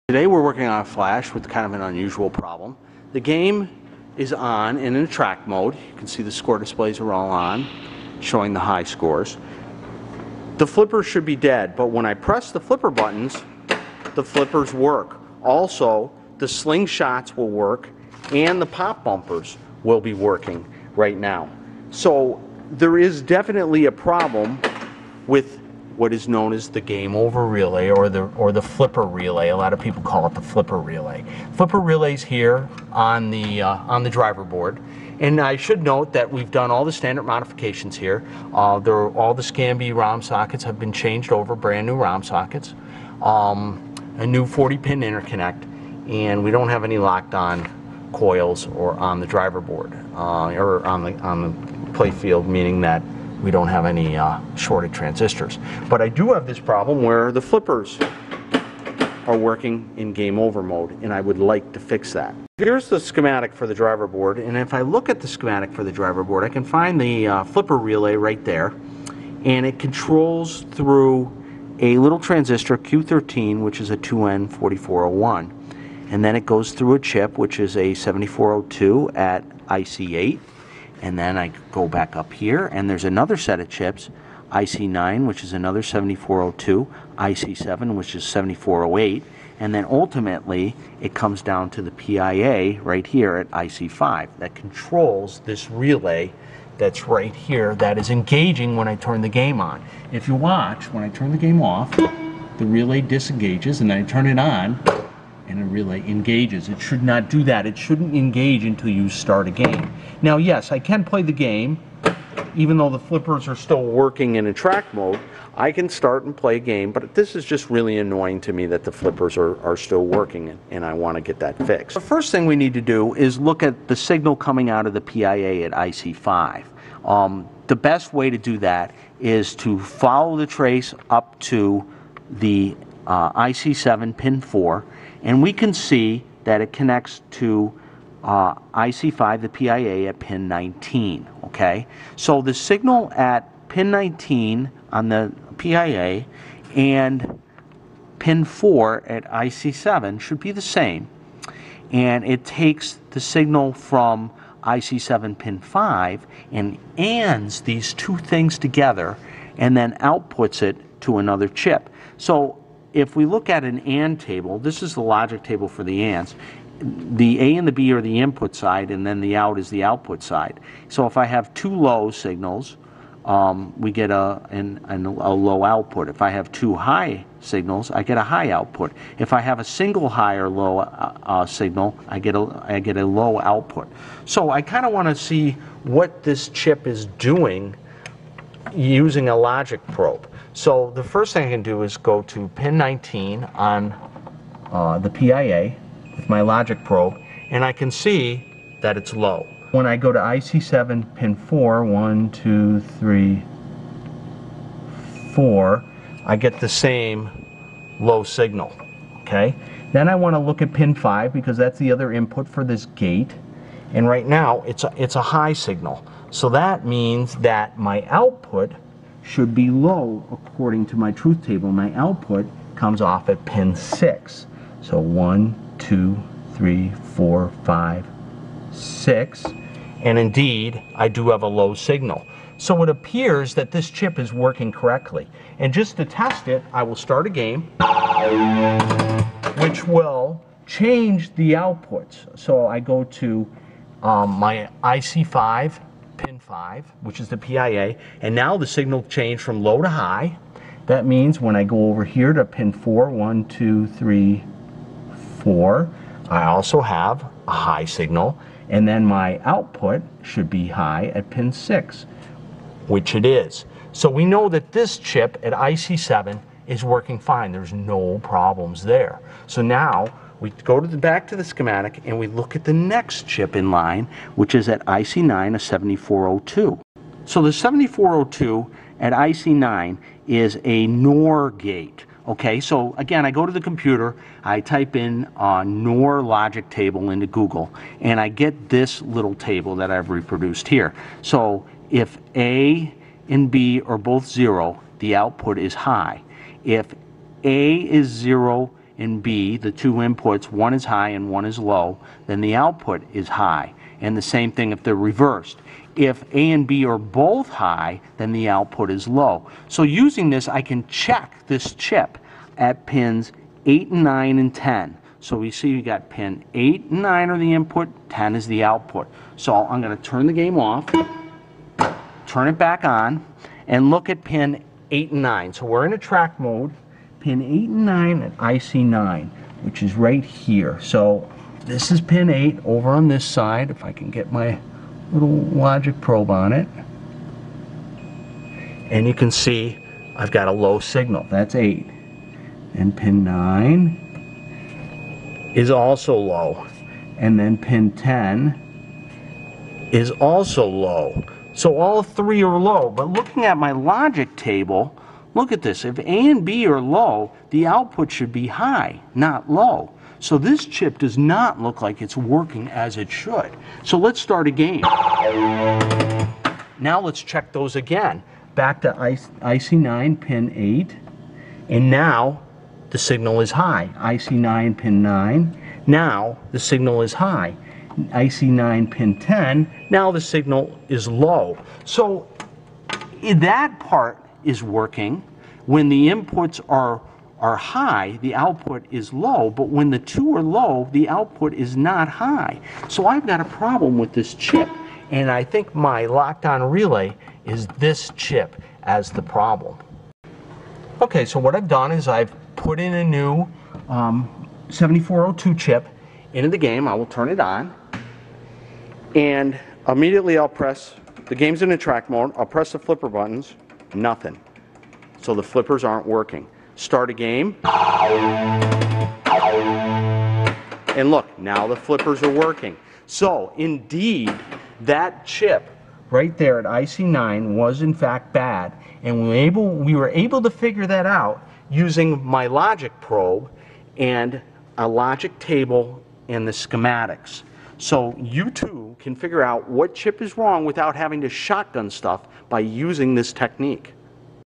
Today we're working on a flash with kind of an unusual problem. The game is on and in track mode. You can see the score displays are all on, showing the high scores. The flippers should be dead, but when I press the flipper buttons, the flippers work. Also, the slingshots will work and the pop bumpers will be working right now. So there is definitely a problem with what is known as the game over relay or the flipper relay. A lot of people call it the flipper relay. Flipper relay's here on the driver board, and I should note that we've done all the standard modifications here. All the SCAN-B ROM sockets have been changed over, brand new ROM sockets, a new 40-pin interconnect, and we don't have any locked-on coils or on the driver board or on the play field, meaning that we don't have any shorted transistors. But I do have this problem where the flippers are working in game over mode, and I would like to fix that. Here's the schematic for the driver board, and if I look at the schematic for the driver board, I can find the flipper relay right there, and it controls through a little transistor Q13, which is a 2N4401, and then it goes through a chip, which is a 7402 at IC8. And then I go back up here, and there's another set of chips, IC9, which is another 7402, IC7, which is 7408, and then ultimately it comes down to the PIA right here at IC5 that controls this relay that's right here that is engaging when I turn the game on. If you watch, when I turn the game off, the relay disengages, and then I turn it on, and a relay engages. It should not do that. It shouldn't engage until you start a game. Now, yes, I can play the game, even though the flippers are still working in a track mode. I can start and play a game, but this is just really annoying to me that the flippers are still working, and I want to get that fixed. The first thing we need to do is look at the signal coming out of the PIA at IC5. The best way to do that is to follow the trace up to the IC7 pin 4, and we can see that it connects to IC5, the PIA, at pin 19. Okay, so the signal at pin 19 on the PIA and pin 4 at IC7 should be the same, and it takes the signal from IC7 pin 5 and ANDs these two things together and then outputs it to another chip. So if we look at an AND table, this is the logic table for the ANDs. The A and the B are the input side, and then the out is the output side. So if I have two low signals, we get a low output. If I have two high signals, I get a high output. If I have a single high or low signal, I get a low output. So I kind of want to see what this chip is doing using a logic probe. So the first thing I can do is go to pin 19 on the PIA with my logic probe, and I can see that it's low. When I go to IC7 pin 4, 1, 2, 3, 4, I get the same low signal. Okay. Then I want to look at pin 5 because that's the other input for this gate, and right now it's a high signal. So that means that my output should be low according to my truth table. My output comes off at pin 6. So 1, 2, 3, 4, 5, 6. And indeed, I do have a low signal. So it appears that this chip is working correctly. And just to test it, I will start a game, which will change the outputs. So I go to my IC5, pin 5, which is the PIA, and now the signal changed from low to high. That means when I go over here to pin 4, 1, 2, 3, 4, I also have a high signal, and then my output should be high at pin 6, which it is. So we know that this chip at IC7 is working fine. There's no problems there. So now we go to back to the schematic and we look at the next chip in line, which is at IC9, a 7402. So the 7402 at IC9 is a NOR gate. Okay, so again, I go to the computer, I type in NOR logic table into Google, and I get this little table that I've reproduced here. So if A and B are both 0, the output is high. If A is 0 and B, the two inputs, one is high and one is low, then the output is high. And the same thing if they're reversed. If A and B are both high, then the output is low. So using this, I can check this chip at pins 8 and 9 and 10. So we see we got pin 8 and 9 are the input, 10 is the output. So I'm going to turn the game off, turn it back on, and look at pin 8 and 9. So we're in a track mode, pin 8 and 9 at IC9, which is right here. So this is pin 8 over on this side, if I can get my little logic probe on it. And you can see I've got a low signal, that's 8. And pin 9 is also low. And then pin 10 is also low. So all three are low, but looking at my logic table, look at this. If A and B are low, the output should be high, not low. So this chip does not look like it's working as it should. So let's start a game. Now let's check those again. Back to IC9, pin 8, and now the signal is high. IC9, pin 9, now the signal is high. IC9, pin 10, now the signal is low. So that part is working. When the inputs are high, the output is low, but when the two are low, the output is not high. So I've got a problem with this chip, and I think my locked-on relay is this chip as the problem. Okay, so what I've done is I've put in a new 7402 chip into the game. I will turn it on, and immediately I'll press, the game's in a track mode, I'll press the flipper buttons, nothing. So the flippers aren't working. Start a game, and look, now the flippers are working. So indeed, that chip right there at IC9 was in fact bad, and we were able to figure that out using my logic probe and a logic table and the schematics. So you too can figure out what chip is wrong without having to shotgun stuff by using this technique.